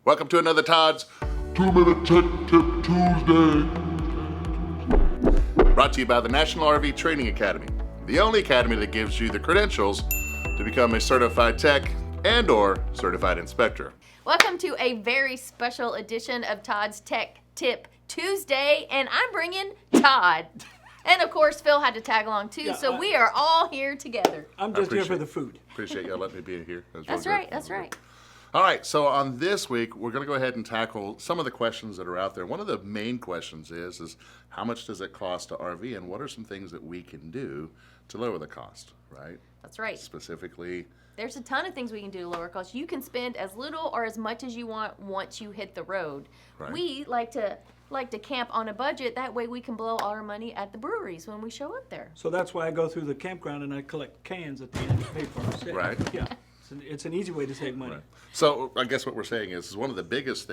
Welcome to another Todd's 2-Minute Tech Tip Tuesday. brought to you by the National RV Training Academy, the only academy that gives you the credentials to become a certified tech and or certified inspector. Welcome to a very special edition of Todd's Tech Tip Tuesday, and I'm bringing Todd. And of course, Phil had to tag along too, so we are all here together. I'm just here for the food. Appreciate y'all letting me be here. That's right, that's right. All right, so on this week, we're going to go ahead and tackle some of the questions that are out there. One of the main questions is how much does it cost to RV, and what are some things that we can do to lower the cost, right? That's right. Specifically, there's a ton of things we can do to lower costs. You can spend as little or as much as you want once you hit the road. Right. We like to camp on a budget. That way we can blow all our money at the breweries when we show up there. So that's why I go through the campground and I collect cans at the end to pay for it. Right. Yeah. It's an easy way to save money. right. So I guess what we're saying is one of the biggest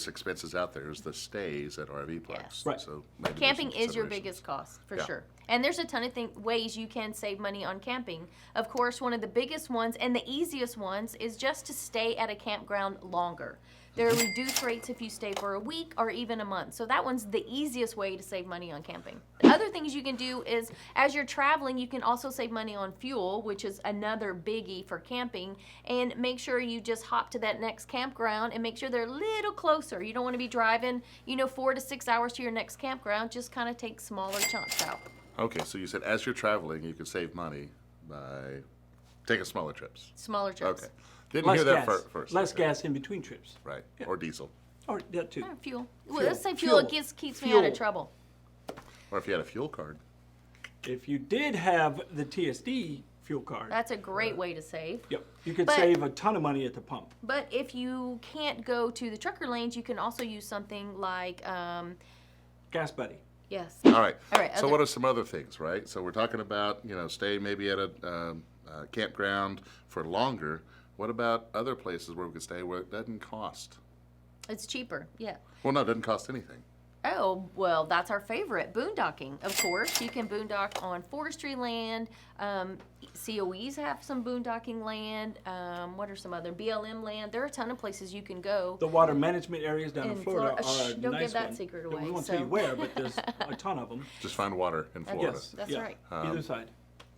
expenses out there is the stays at RV parks. Yes. Right. So maybe Camping there's some is your considerations. biggest cost, for Yeah. sure. And there's a ton of ways you can save money on camping. Of course, one of the biggest ones and the easiest ones is just to stay at a campground longer. There are reduced rates if you stay for a week or even a month. So that one's the easiest way to save money on camping. Other things you can do is, as you're traveling, you can also save money on fuel, which is another biggie for camping. And make sure you just hop to that next campground and make sure they're a little closer. You don't want to be driving, 4 to 6 hours to your next campground. Just kind of take smaller chunks out. Okay, so you said as you're traveling, you can save money by taking smaller trips. Smaller trips. Okay. Didn't Less hear that gas. first. Less Okay. gas in between trips. Right, Yeah. or diesel. Or that too. Fuel. Well, Fuel. let's say fuel. It Fuel. keeps me out of Fuel. trouble. Or if you had a fuel card. If you did have the TSD fuel card, That's a great way to save. yep, you could But- save a ton of money at the pump. But if you can't go to the trucker lanes, you can also use something like, Gas Buddy. yes. All right. So other- what are some other things, right? So we're talking about, stay maybe at a campground for longer. What about other places where we could stay where it doesn't cost? It's cheaper, yeah. Well, no, it doesn't cost anything. Oh, well, that's our favorite, boondocking. Of course, you can boondock on forestry land. COEs have some boondocking land. What are some other? BLM land. There are a ton of places you can go. The water management areas down in In Florida Florida. are a Don't give nice that one. secret Yeah, away, We won't so- tell you where, but there's a ton of them. Just find water in Florida. Yes, That's yeah. right. Either side.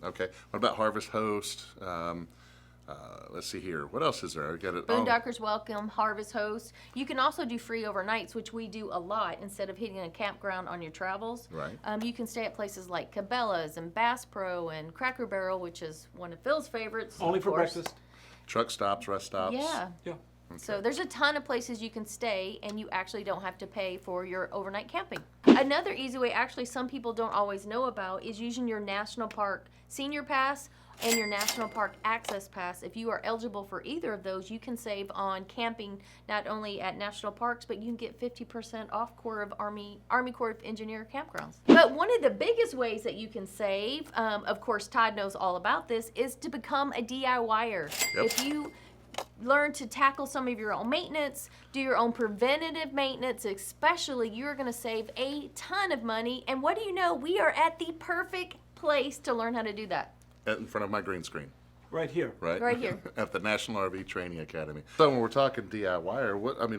Okay. What about Harvest Host? Let's see here. What else is there? I got it. Boondockers Welcome, Harvest Host. You can also do free overnights, which we do a lot instead of hitting a campground on your travels. Right. You can stay at places like Cabela's and Bass Pro and Cracker Barrel, which is one of Phil's favorites. Only of for course. breakfast. Truck stops, rest stops. Yeah. Yeah. So there's a ton of places you can stay, and you actually don't have to pay for your overnight camping. Another easy way, actually, some people don't always know about, is using your National Park Senior Pass and your National Park Access Pass. If you are eligible for either of those, you can save on camping not only at national parks, but you can get 50% off Army Corps of Engineer campgrounds. But one of the biggest ways that you can save, of course, Todd knows all about this, is to become a DIYer. Yep. If you learn to tackle some of your own maintenance, do your own preventative maintenance, especially, you're going to save a ton of money. And what do you know? We are at the perfect place to learn how to do that. In front of my green screen. Right here. Right? Right here. At the National RV Training Academy. So when we're talking DIY, are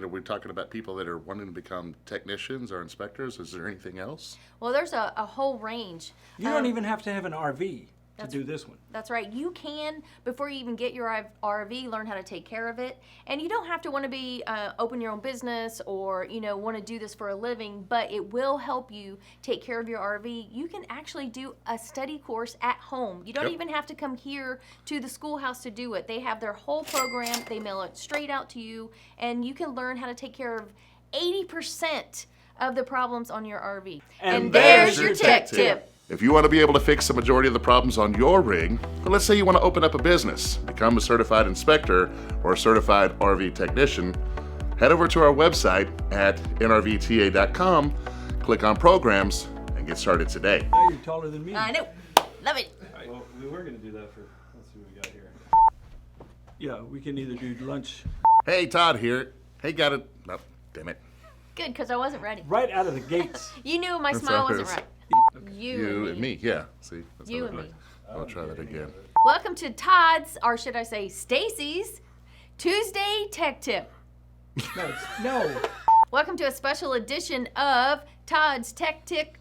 we talking about people that are wanting to become technicians or inspectors? Is there anything else? Well, there's a whole range. You don't even have to have an RV to do this one. That's right. You can, before you even get your RV, learn how to take care of it. And you don't have to want to be open your own business or, want to do this for a living, but it will help you take care of your RV. You can actually do a study course at home. You don't Yep. even have to come here to the schoolhouse to do it. They have their whole program. They mail it straight out to you, and you can learn how to take care of 80% of the problems on your RV. And there's your tech tip. If you want to be able to fix the majority of the problems on your rig, well, let's say you want to open up a business, become a certified inspector or a certified RV technician, head over to our website at NRVTA.com, click on programs, and get started today. Now you're taller than me. I know. Love it. Well, we were going to do that for, let's see what we got here. Yeah, we can either do lunch Hey, Todd here. Hey, got it. No, damn it. Good, because I wasn't ready. right out of the gates. You knew my That's smile all it wasn't is. right. You and me, yeah. See? That's You how and it me. works. I'll try that again. Welcome to Todd's, or should I say Stacy's, Tuesday Tech Tip. No. Welcome to a special edition of Todd's Tech Tip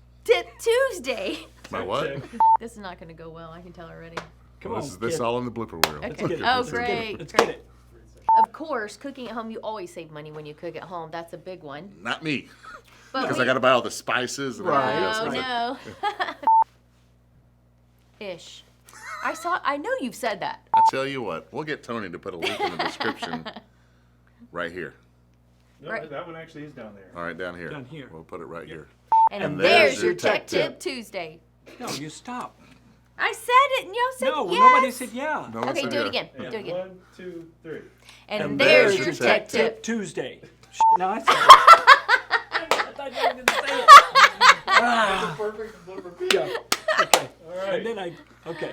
Tuesday. My what? This is not going to go well. I can tell already. Come Well, on. this is kid. all in the blooper reel. Okay. Get it. Oh, Let's get it. great. Let's great. get it. Of course, cooking at home, you always save money when you cook at home. That's a big one. Not me, But because I got to buy all the spices. And Right. everything else. Oh, no. Ish. I know you've said that. I tell you what, we'll get Tony to put a link in the description right here. No, Right. that one actually is down there. All right, down here. Down here. We'll put it right here. And there's your Tech Tip Tuesday. No, you stop. I said it and y'all said No, yes. nobody said yeah. No one Okay, said do it yeah. again. And Do it again. 1, 2, 3. And there's your Tech Tip. Tuesday. No, I said it. I thought you were going to say it. Perfect blooper. Yeah. Okay. All right. And then okay.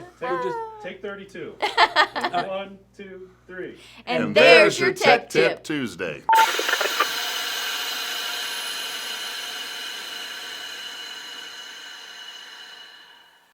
Take 32. 1, 2, 3. And there's your Tech Tip. Tuesday.